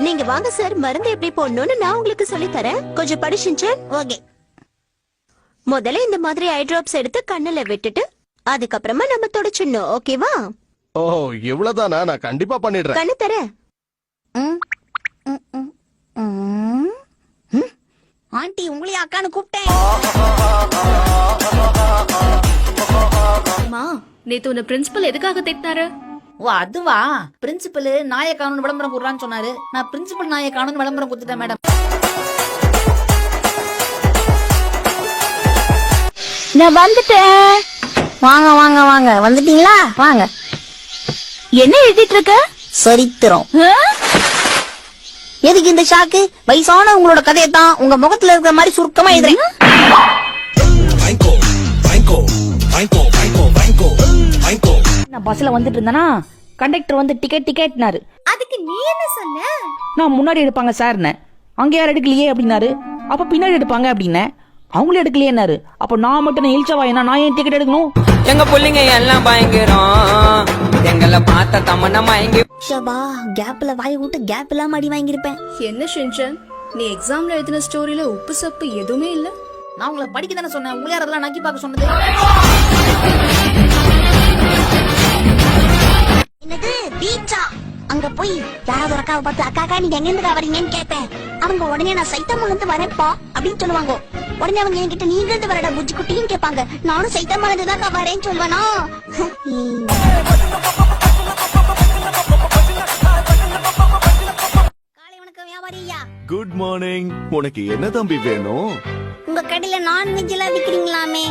நீங்க வாங்க சார், மருந்து எப்படி போடணும்னு நான் உங்களுக்கு சொல்லி தரேன். கொஞ்சம் படிச்சுட்டு. ஓகே. முதல்ல இந்த மாதிரி ஐ டிராப்ஸ் எடுத்து கண்ணுல விட்டுட்டு அதுக்கப்புறமா நம்ம தொடச்சிடணும். ஓகேவா? ஓ இவ்வளவுதானா? நான் கண்டிப்பா பண்ணிடுறேன். கண்ணு தரேன். ஆண்டி உங்களைய அக்கான்னு கூப்பிட்டேன். அம்மா, நேத்து உன்னை பிரின்சிபல் எதுக்காக திட்டினாரு? ஓ அதுவா, பிரின்சிபல் நாய காணும் விளம்பரம் போடுறான்னு சொன்னாரு. நான் பிரின்சிபல் நாய காணும் விளம்பரம் கொடுத்துட்டேன் மேடம். நான் வந்துட்டேன். வாங்க வாங்க வாங்க, வந்துட்டீங்களா? வாங்க. என்ன எழுதிட்டு இருக்க? சரித்திரம். எதுக்கு இந்த ஷாக்கு? வயசான உங்களோட கதையத்தான் உங்க முகத்துல இருக்கிற மாதிரி சுருக்கமா எழுதுறேன். நான் பஸ்ல வந்துட்டு இருந்தேனா, கண்டக்டர் வந்து டிக்கெட்னாரு. அதுக்கு நீ என்ன சொன்ன? நான் முன்னாடி எடுப்பாங்க சார்னேன். அங்க யாரும் எடுக்கலையே அப்படின்னாரு. அப்ப பின்னாடி எடுப்பாங்க அப்படின்னேன். அவங்களும் எடுக்கலையேனாரு. அப்ப நான் மட்டும் இழிச்சவாயனா, நான் ஏன் டிக்கெட் எடுக்கணும்? எங்க புள்ளிங்க எல்லாம் பயங்கரம், எங்களை பார்த்த தமன்னா மயங்கி. ஷபா, கேப்ல வாய் விட்டு கேப் இல்லாம அடி வாங்கியிருப்பேன். என்ன ஷின்சான், நீ எக்ஸாம்ல எழுதின ஸ்டோரியில உப்பு சப்பு எதுவுமே இல்ல. நான் உங்களை படிக்க தானே சொன்னேன், உங்களை யாரெல்லாம் நக்கி பார்க்க சொன்னது? என்னது பீச்சா? அங்க போய் யாராவது ஒரு அக்காவை பார்த்து அக்கா நீங்க எங்க இருந்து வரீங்கன்னு கேட்பேன். அவங்க உடனே நான் சைத்தம்ல இருந்து வரேன்ப்பா அப்படின்னு சொல்லுவாங்க. உடனே அவங்க என்கிட்ட நீங்க இருந்து வரடா புஜ்ஜி குட்டின்னு கேட்பாங்க. நானும் சைத்தம்ல இருந்து தான் வரேன்னு சொல்லுவேனா. காலை வணக்கம் வியாபாரியா. Good morning. உனக்கு என்ன தம்பி வேணும்? உங்க கடையில நான்வெஜ் எல்லாம் விக்கிறீங்களாமே?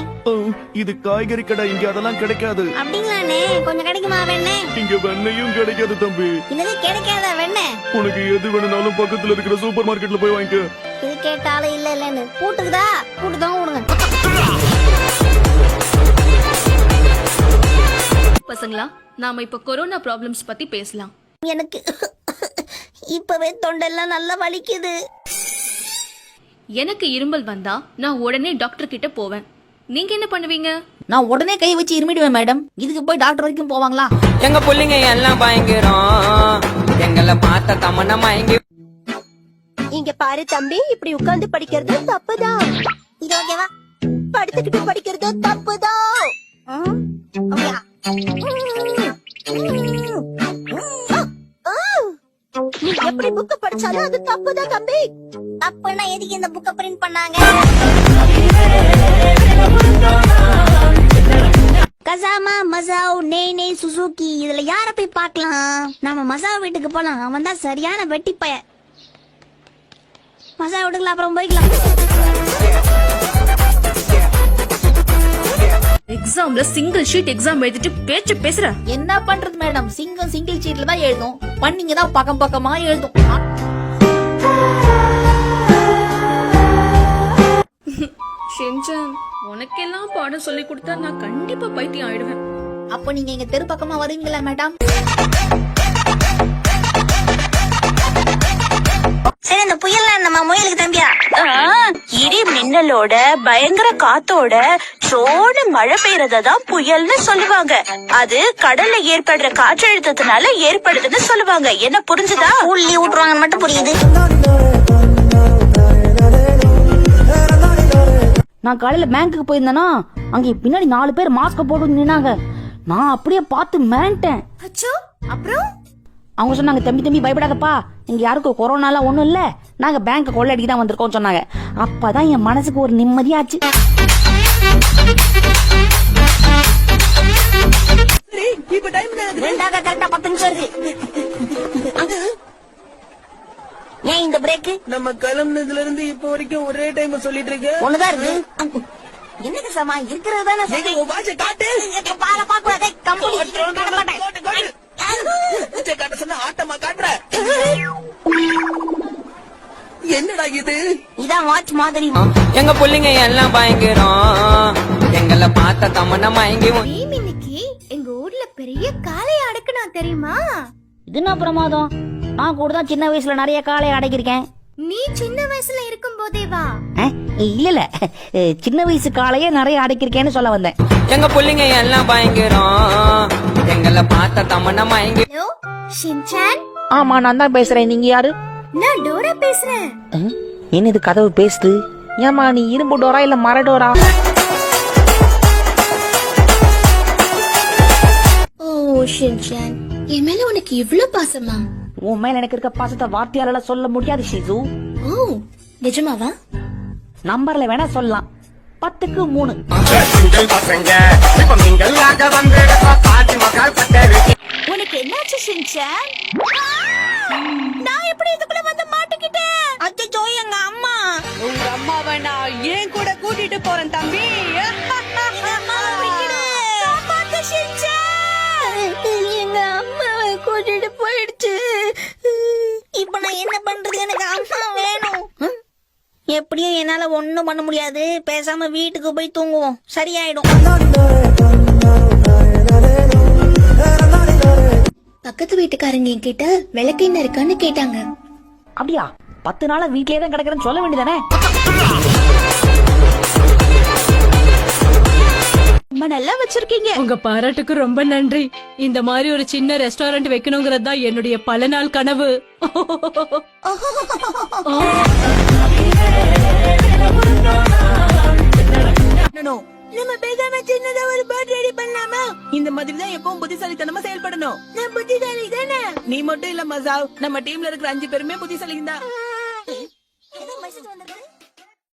இது காய்கறி கடை, இங்க அதெல்லாம் கிடைக்காது. அப்படிங்களானே, கொஞ்சம் கிடைக்குமா வெண்ணே? இங்க வெண்ணையும் கிடைக்காது தம்பி. என்னது கிடைக்காத வெண்ணே? உனக்கு எது வேணும்னாலும் பக்கத்துல இருக்கிற சூப்பர் மார்க்கெட்ல போய் வாங்கிக்க. இது கேட்டாலும் இல்ல இல்லன்னு பூட்டுக்குதா? பூட்டுதான் விடுங்க. பசங்களா, நாம இப்ப கொரோனா ப்ராப்ளம்ஸ் பத்தி பேசலாம். எனக்கு இப்பவே தொண்டெல்லாம் நல்லா வலிக்குது. எனக்கு இருமல் வந்தா நான் உடனே டாக்டர் கிட்ட போவேன். நீங்க என்ன பண்ணுவீங்க? நான் உடனே கை வச்சு இருமிடுவேன் மேடம். இதுக்கு போய் டாக்டர் வரைக்கும் போவாங்களா? எங்க புள்ளிங்க எல்லாம் பயங்கரம், எங்களை பார்த்த தமன்னா மயங்கி. இங்க பாரு தம்பி, இப்படி உட்கார்ந்து படிக்கிறது தப்புதான். இது ஓகேவா? படுத்துக்கிட்டு படிக்கிறது தப்புதான். நீ எப்படி புக்க படிச்சாலும் அது தப்புதான் தம்பி. தப்புன்னா எதுக்கு இந்த புக்க பிரிண்ட் பண்ணாங்க? கசாமா, மசாவ், நே சுசுகி, இதுல யார போய் பார்க்கலாம்? நாம மசாவ் வீட்டுக்கு போலாம். அவன் தான் சரியான வெட்டி பய. மசாவ் வீட்டுக்குள்ள அப்புறம் போய்க்கலாம். எக்ஸாம்ல சிங்கிள் ஷீட் எக்ஸாம் எழுதிட்டு பேச்சு பேசுற. என்ன பண்றது மேடம், சிங்கிள் ஷீட்ல தான் எழுதும். பண்ணீங்க தான் பக்கம் பக்கமா எழுதும். ஷின்சான், உனக்கெல்லாம் பாடம் சொல்லி கொடுத்தா நான் கண்டிப்பா பைத்தியம் ஆயிடுவேன். அப்ப நீங்க எங்க தெரு பக்கமா வருவீங்களா மேடம்? சரி, இந்த புயல் நம்ம முயலுக்கு தம்பியா? இடி மின்னலோட பயங்கர காத்தோட சோடு மழை பெய்யறதான் புயல்னு சொல்லுவாங்க. அது கடல்ல ஏற்படுற காற்றழுத்தத்தினால ஏற்படுதுன்னு சொல்லுவாங்க. என்ன புரிஞ்சுதா? உள்ளி விட்டுருவாங்கன்னு மட்டும் புரியுது. நான் காலையில பேங்க்குக்கு போயிருந்தேனா, அங்க பின்னாடி 4 பேர் மாஸ்க் போட்டு நின்னாங்க. நான் அப்படியே பார்த்து மிரண்டேன். அப்புறம் அவங்க சொன்னாங்க, தம்பி பயப்படாதப்பா, இங்க யாருக்கும் கொரோனாலாம் ஒண்ணும் இல்ல, நாங்க பேங்க் கொள்ளடிக்கு தான் வந்திருக்கோம் சொன்னாங்க. அப்பதான் என் மனசுக்கு ஒரு நிம்மதியாச்சு. கரெக்டா 10 நிமிஷம் இருக்கு. ஏன் இந்த பிரேக்? நம்ம கிளம்புனதுல இருந்து இப்ப வரைக்கும் ஒரே டைம் சொல்லிட்டு இருக்க. ஒண்ணுதான் இருக்கு. என்னங்க சாமா இருக்கிறது தானே காட்டு. பால பாக்கூடாதே, கம்பெனி ஆட்டமா காட்டுற. என்னடா இது? இதான் வாட்ச் மாதிரி. எங்க புள்ளிங்க எல்லாம் பயங்கரம், எங்களை பார்த்த தமன்னா மயங்கி. இன்னைக்கு எங்க ஊர்ல பெரிய காளைய அடக்குனா தெரியுமா? இது என்ன பிரமாதம்? நான் கூட தான் சின்ன வயசுல நிறைய காளையை அடக்கிருக்கேன். நீ சின்ன வயசுல இருக்கும் போதே வா? இல்ல சின்ன வயசு காளையே நிறைய அடக்கிருக்கேன்னு சொல்ல வந்தேன். எங்க புள்ளிங்க எல்லாம் பயங்கரம், எங்களை பார்த்த தமன்னா மயங்கி. ஷின்சான், ஆமா நான் தான் பேசுறேன், நீங்க யாரு? நான் டோரா பேசுறேன். என்ன இது கதவு பேசுது? ஏமா நீ இரும்பு டோரா இல்ல மர டோரா? ஓ ஷின்சான், என் மேல உனக்கு இவ்ளோ பாசமா? உன் மேல எனக்கு இருக்க பாசத்தை வார்த்தையால சொல்ல முடியாது ஷிசு. ஓ நிஜமாவா? நம்பர்ல வேணா சொல்லலாம், 10க்கு 3. உனக்கு என்னாச்சு ஷின்சான்? நான் எப்படி இதுக்குள்ள வந்து மாட்டிக்கிட்டேன்? அச்சோ எங்க அம்மா. உங்க அம்மாவை நான் ஏன் கூட கூட்டிட்டு போறேன் தம்பி. எங்க அம்மாவை கூட்டிட்டு போயிடுச்சு. இப்ப நான் என்ன பண்றது? எனக்கு அம்மா வேணும். எப்படியும் என்னால ஒண்ணும் பண்ண முடியாது. பேசாம வீட்டுக்கு போய் தூங்குவோம், சரியாயிடும். பக்கத்து வீட்டுக்காரங்க என்கிட்ட விளக்கு என்ன இருக்கான்னு கேட்டாங்க. அப்படியா? 10 நாளா வீட்லயே தான் கிடக்குறேன்னு சொல்ல வேண்டியதானே? ரொம்ப நல்லா வச்சிருக்கீங்க. உங்க பாராட்டுக்கு ரொம்ப நன்றி. இந்த மாதிரி ஒரு சின்ன ரெஸ்டாரண்ட் வைக்கணுங்கிறது தான் என்னுடைய பல நாள் கனவு. நம்ம பேசாம சின்னதா ஒரு பர்த் ரெடி பண்ணலாமா? இந்த மாதிரி தான் எப்பவும் புத்திசாலித்தனமா செயல்படணும். நான் புத்திசாலி தானே? நீ மட்டும் இல்ல மசாவ், நம்ம டீம்ல இருக்கிற 5 பேருமே புத்திசாலிங்க தான்.